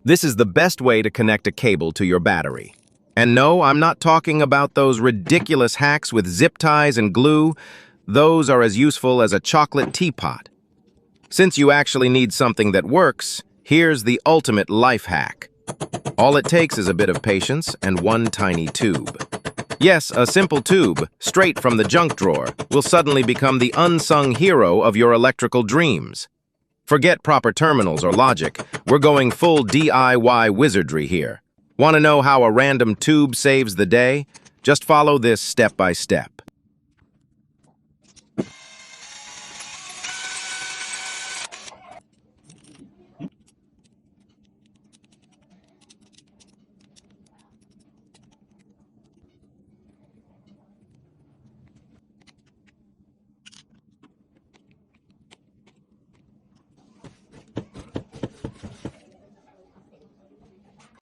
This is the best way to connect a cable to your battery. And no, I'm not talking about those ridiculous hacks with zip ties and glue. Those are as useful as a chocolate teapot. Since you actually need something that works, here's the ultimate life hack. All it takes is a bit of patience and one tiny tube. Yes, a simple tube, straight from the junk drawer, will suddenly become the unsung hero of your electrical dreams. Forget proper terminals or logic. We're going full DIY wizardry here. Want to know how a random tube saves the day? Just follow this step by step.